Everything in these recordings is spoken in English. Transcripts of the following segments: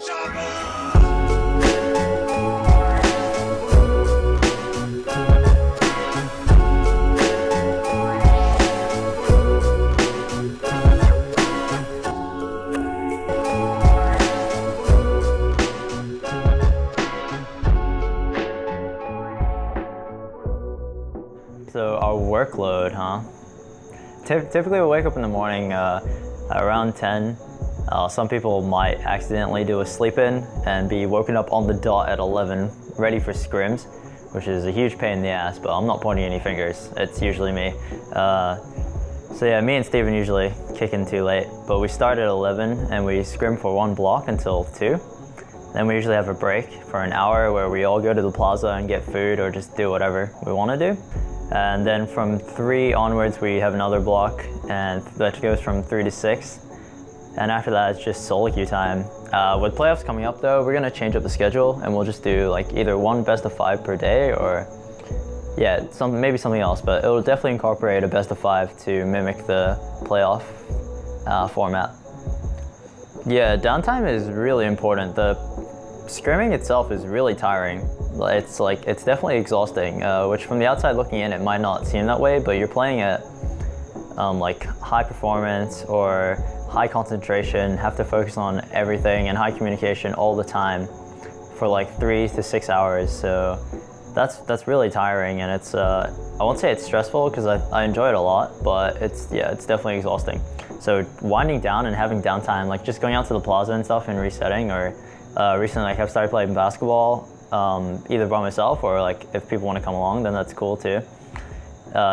So our workload, huh? Typically we wake up in the morning around 10. Some people might accidentally do a sleep-in and be woken up on the dot at 11, ready for scrims, which is a huge pain in the ass, but I'm not pointing any fingers. It's usually me. So yeah, me and Steven usually kick in too late, but we start at 11 and we scrim for one block until 2. Then we usually have a break for an hour where we all go to the plaza and get food or just do whatever we want to do. And then from 3 onwards, we have another block, and that goes from 3 to 6. And after that, it's just solo queue time. With playoffs coming up though, we're gonna change up the schedule and we'll just do like either one best of 5 per day or yeah, maybe something else, but it'll definitely incorporate a best of 5 to mimic the playoff format. Yeah, downtime is really important. The scrimming itself is really tiring. It's definitely exhausting, which from the outside looking in, it might not seem that way, but you're playing at like high performance or high concentration, have to focus on everything and high communication all the time for like 3 to 6 hours. So that's really tiring, and it's I won't say it's stressful because I enjoy it a lot, but it's definitely exhausting. So winding down and having downtime, like just going out to the plaza and stuff and resetting, or recently like I've started playing basketball either by myself or like if people want to come along, then that's cool too.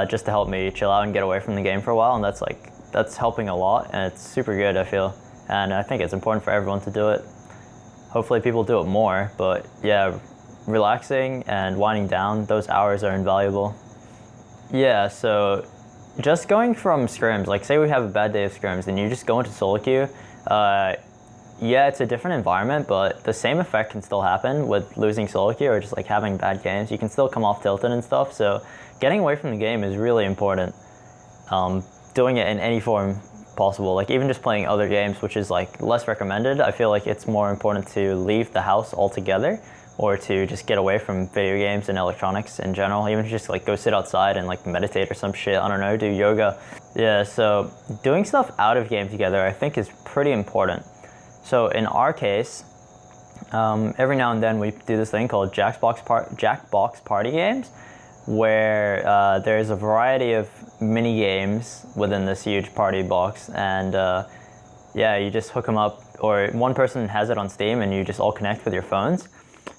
Just to help me chill out and get away from the game for a while, and that's helping a lot, and it's super good, I feel. And I think it's important for everyone to do it. Hopefully people do it more, but yeah, relaxing and winding down, those hours are invaluable. Yeah, so just going from scrims, like say we have a bad day of scrims and you just go into solo queue, yeah, it's a different environment, but the same effect can still happen with losing solo queue or just like having bad games. You can still come off tilted and stuff, so getting away from the game is really important. Doing it in any form possible, like even just playing other games, which is like less recommended. I feel like it's more important to leave the house altogether or to just get away from video games and electronics in general, even just like go sit outside and like meditate or some shit, I don't know, do yoga. Yeah, so doing stuff out of game together I think is pretty important. So in our case, every now and then we do this thing called Jackbox Party Games, where there's a variety of mini games within this huge party box, and yeah, you just hook them up, or one person has it on Steam and you just all connect with your phones.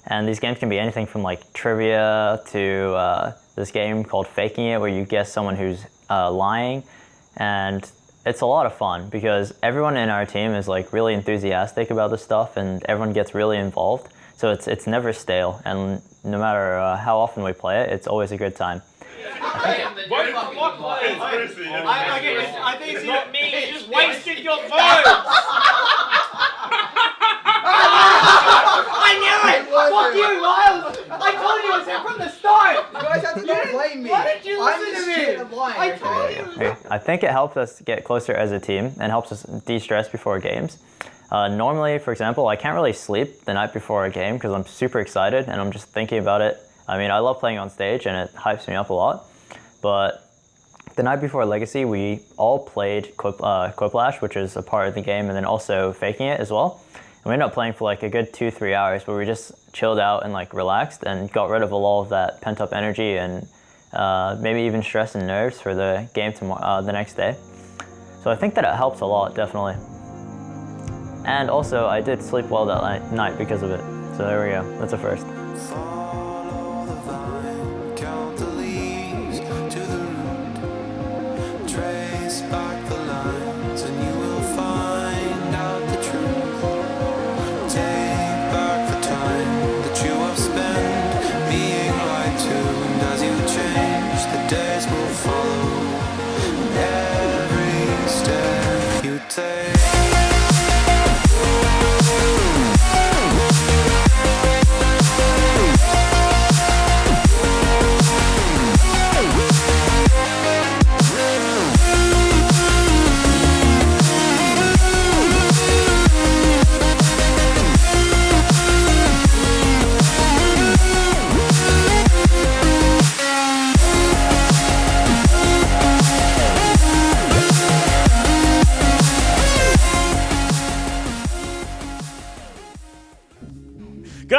And these games can be anything from like trivia to this game called Faking It, where you guess someone who's lying. And it's a lot of fun because everyone in our team is like really enthusiastic about this stuff, and everyone gets really involved. So it's never stale, and no matter how often we play it, it's always a good time. I think it's not me, you just wasted your vote! I knew it! Fuck you, Miles! I told you it was him from the start! You guys have to not blame me. Why did you listen to me? I told you! I think it helps us get closer as a team and helps us de-stress before games. Normally, for example, I can't really sleep the night before a game because I'm super excited and I'm just thinking about it. I mean, I love playing on stage and it hypes me up a lot, but the night before Legacy, we all played Quiplash, which is a part of the game, and then also Faking It as well. And we ended up playing for like a good 2-3 hours where we just chilled out and like relaxed and got rid of all of that pent-up energy and maybe even stress and nerves for the game tomorrow, the next day. So I think that it helps a lot, definitely. And also, I did sleep well that night because of it. So there we go, that's a first.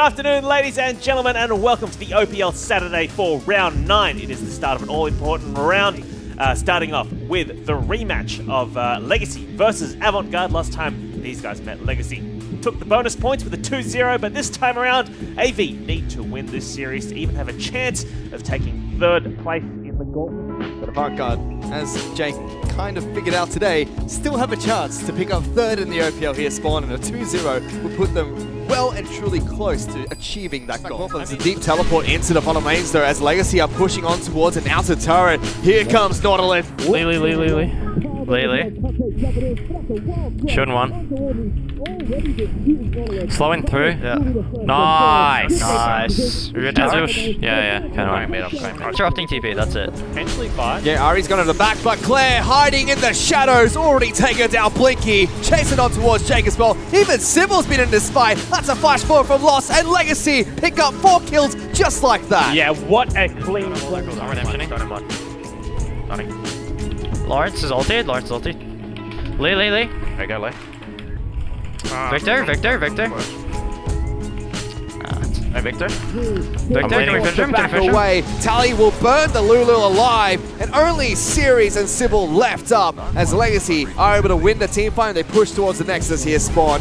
Good afternoon, ladies and gentlemen, and welcome to the OPL Saturday for round 9. It is the start of an all-important round, starting off with the rematch of Legacy versus Avant-Garde. Last time these guys met, Legacy took the bonus points with a 2-0, but this time around, AV need to win this series to even have a chance of taking third place in the gauntlet. But Avant-Garde, as Jake kind of figured out today, still have a chance to pick up third in the OPL here, Spawn, and a 2-0 will put them well and truly close to achieving that goal. There's a deep teleport into the bottom lanes though, as Legacy are pushing on towards an outer turret. Here comes Nautilus. Lee. Shooting one. Slowing through. Yeah. Nice. Nice. Yeah. Kind of. Interrupting TP, that's it. Potentially 5. Yeah, Ari's gone to the back, but Claire hiding in the shadows, already taken down Blinky, chasing on towards Jake as well. Even Symbol's been in this fight. That's a flash forward from Lost, and Legacy pick up 4 kills just like that. Yeah, what a clean Lawrence is ulted. Lee. There you go, Lee. Victor. Hey, Victor. Can we finish him? Back away, Tally will burn the Lulu alive, and only Series and Sybil left up as Legacy are able to win the team fight and they push towards the Nexus here, Spawn.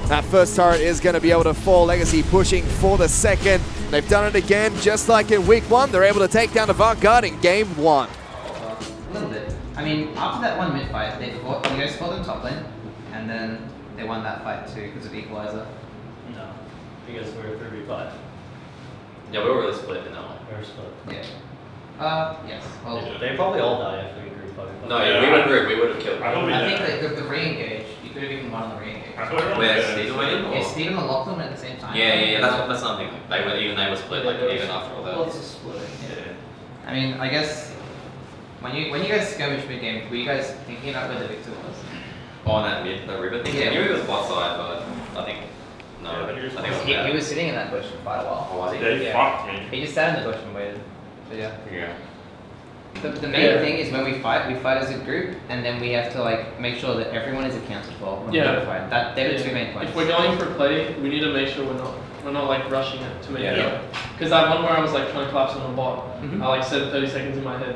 That first turret is going to be able to fall. Legacy pushing for the second. They've done it again, just like in week 1. They're able to take down Avant-Garde in game 1. A little bit. I mean, after that one mid fight, you guys fought them top lane, and then they won that fight too because of Equalizer. No, because we're 3v5. Yeah, we were really split in that one. We're split. Yeah. Yes. Well, They probably all die if we group 5. No, yeah, we would have killed I thought we them. I think that the re-engage, you could have even won on the re-engage. Where Steven went in? Yeah, Steven and Lachlan at the same time. Yeah, that's something. They were split like even after all Well, that. it's a split. Yeah. I mean, I guess when you guys skirmish mid game, were you guys thinking about where the victor was? On that river thing. Yeah. I knew he was bot side, but I think no. Yeah, I think it was He bad. was sitting in that bush for quite a while. Oh, was he? Yeah, he fucked me. He just sat in the bush and waited. But yeah. Yeah. The main thing is when we fight as a group, and then we have to like make sure that everyone is accounted for when we fight. They're the 2 main points. If we're going for play, we need to make sure we're not like rushing it to make it Yeah. go. Because that one where I was like trying to collapse on a bot, Mhm. I like said 30 seconds in my head.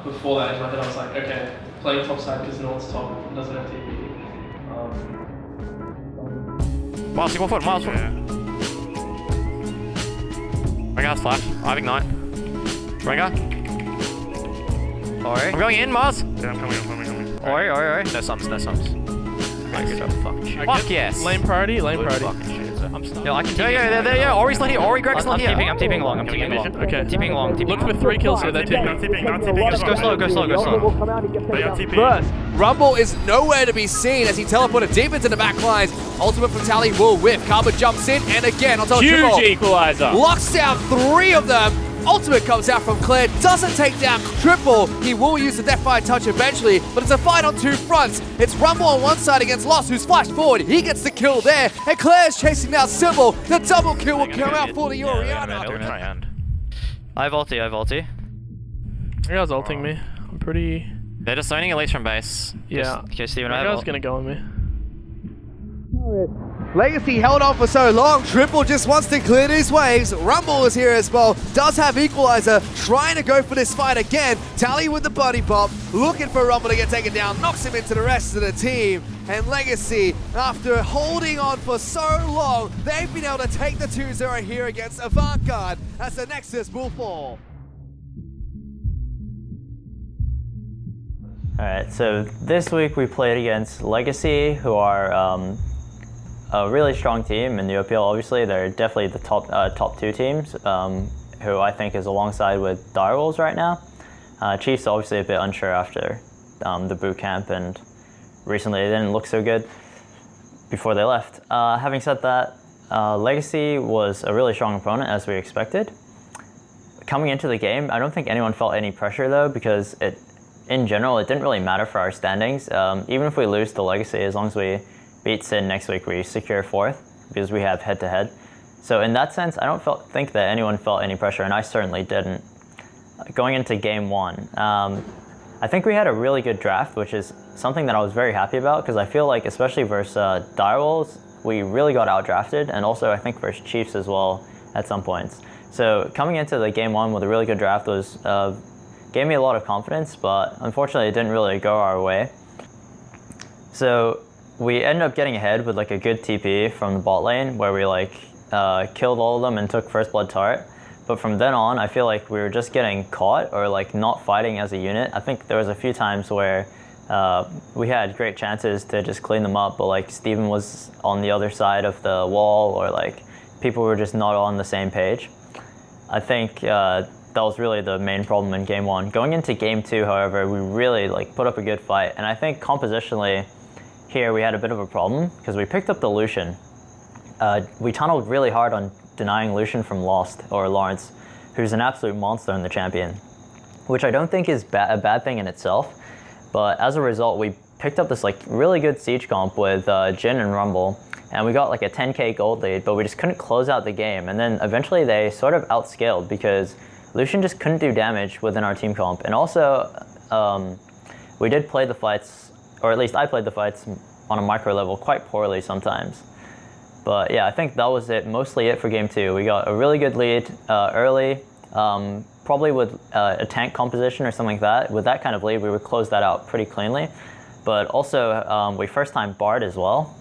Before that in my head, I was like, okay, playing top side because no one's top, doesn't have TP. Miles, you 1 foot. Rengar's flash. I have ignite. Rengar. I'm going in, Mars. Yeah, I'm coming. Ori. No sums. Good job. Fuck yes. Lane priority. I'm still. Yeah, I can. Yeah. Ori's not here. Greg's not here. I'm TPing along. Okay. TPing along. Look for 3 kills here. They're I'm TP. TPing. Just go slow. They are TP. First, Rumble is nowhere to be seen as he teleported deep into the back lines. Ultimate from Tally will whiff. Karma jumps in, and again, on top of Triple. Huge equalizer. Locks down 3 of them. Ultimate comes out from Claire, doesn't take down Triple. He will use the Deathfire Touch eventually, but it's a fight on 2 fronts. It's Rumble on one side against Lost, who's flashed forward. He gets the kill there, and Claire's chasing down Sybil. The double kill will come out for the Orianna. I have ulti. You guys ulting me. I'm pretty. They're just zoning Elise from base. Yeah. Okay, Steven, That guy's gonna go on me. Legacy held on for so long. Triple just wants to clear these waves. Rumble is here as well. Does have Equalizer. Trying to go for this fight again. Tally with the buddy pop. Looking for Rumble to get taken down. Knocks him into the rest of the team. And Legacy, after holding on for so long, they've been able to take the 2-0 here against Avant-Garde as the Nexus will fall. Alright, so this week we played against Legacy, who are a really strong team in the OPL. Obviously, they're definitely the top 2 teams, who I think is alongside with Direwolves right now. Chiefs obviously a bit unsure after the boot camp, and recently they didn't look so good before they left. Having said that, Legacy was a really strong opponent as we expected. Coming into the game, I don't think anyone felt any pressure though, because in general it didn't really matter for our standings. Even if we lose to Legacy, as long as we beat Sin next week, we secure 4th because we have head-to-head. So in that sense, I don't think that anyone felt any pressure, and I certainly didn't. Going into game 1, I think we had a really good draft, which is something that I was very happy about, because I feel like, especially versus Direwolves, we really got outdrafted, and also I think versus Chiefs as well at some points. So coming into the game 1 with a really good draft was gave me a lot of confidence, but unfortunately it didn't really go our way. So we ended up getting ahead with like a good TP from the bot lane where we like killed all of them and took first blood turret. But from then on, I feel like we were just getting caught or like not fighting as a unit. I think there was a few times where we had great chances to just clean them up, but like Steven was on the other side of the wall, or like people were just not on the same page. I think that was really the main problem in game 1. Going into game 2, however, we really like put up a good fight, and I think compositionally here we had a bit of a problem because we picked up the Lucian. We tunneled really hard on denying Lucian from Lost, or Lawrence, who's an absolute monster in the champion, which I don't think is a bad thing in itself. But as a result, we picked up this like really good siege comp with Jhin and Rumble, and we got like a 10k gold lead, but we just couldn't close out the game. And then eventually they sort of outscaled because Lucian just couldn't do damage within our team comp. And also, we did play the fights, or at least I played the fights on a micro level quite poorly sometimes. But yeah, I think that was mostly it for game 2. We got a really good lead early, probably with a tank composition or something like that. With that kind of lead, we would close that out pretty cleanly. But also, we first time Bard as well.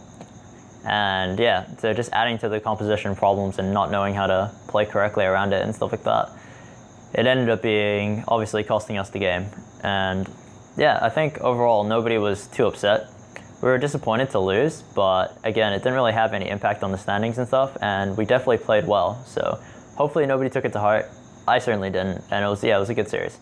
And yeah, so just adding to the composition problems and not knowing how to play correctly around it and stuff like that. It ended up being obviously costing us the game. And yeah, I think overall nobody was too upset. We were disappointed to lose, but again, it didn't really have any impact on the standings and stuff, and we definitely played well. So hopefully nobody took it to heart. I certainly didn't, and it was a good series.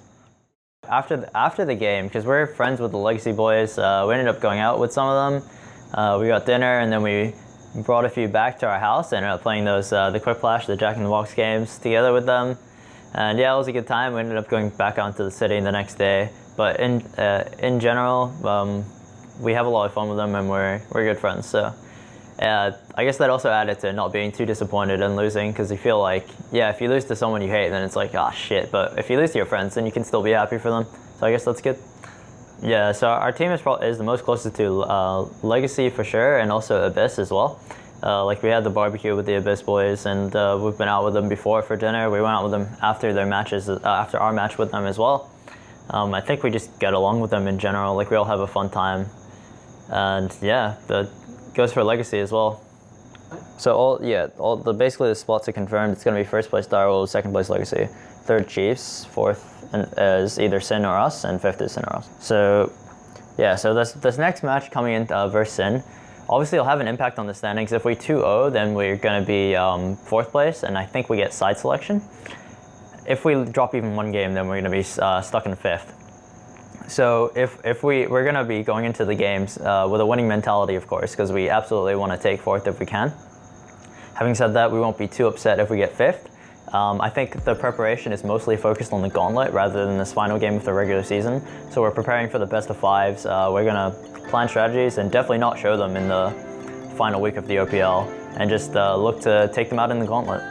After the game, because we're friends with the Legacy boys, we ended up going out with some of them. We got dinner, and then we brought a few back to our house and ended up playing those the Quick Flash, the Jack in the Box games together with them. And yeah, it was a good time. We ended up going back out to the city the next day. But in general, we have a lot of fun with them, and we're good friends. So I guess that also added to not being too disappointed and losing, because you feel like, yeah, if you lose to someone you hate, then it's like, ah, shit. But if you lose to your friends, then you can still be happy for them. So I guess that's good. Yeah, so our team is the most closest to Legacy for sure, and also Abyss as well. Like we had the barbecue with the Abyss boys, and we've been out with them before for dinner. We went out with them after their matches, after our match with them as well. I think we just get along with them in general. Like we all have a fun time. And yeah, that goes for Legacy as well. So basically the spots are confirmed. It's going to be first place Direwolves, second place Legacy, third Chiefs, fourth is either Sin or us, and fifth is Sin or us. So yeah, so this next match coming in versus Sin, obviously it'll have an impact on the standings. If we 2-0, then we're going to be fourth place, and I think we get side selection. If we drop even one game, then we're going to be stuck in fifth. So if we're going to be going into the games with a winning mentality, of course, because we absolutely want to take fourth if we can. Having said that, we won't be too upset if we get fifth. I think the preparation is mostly focused on the gauntlet rather than this final game of the regular season. So we're preparing for the best of fives. We're going to plan strategies and definitely not show them in the final week of the OPL, and just look to take them out in the gauntlet.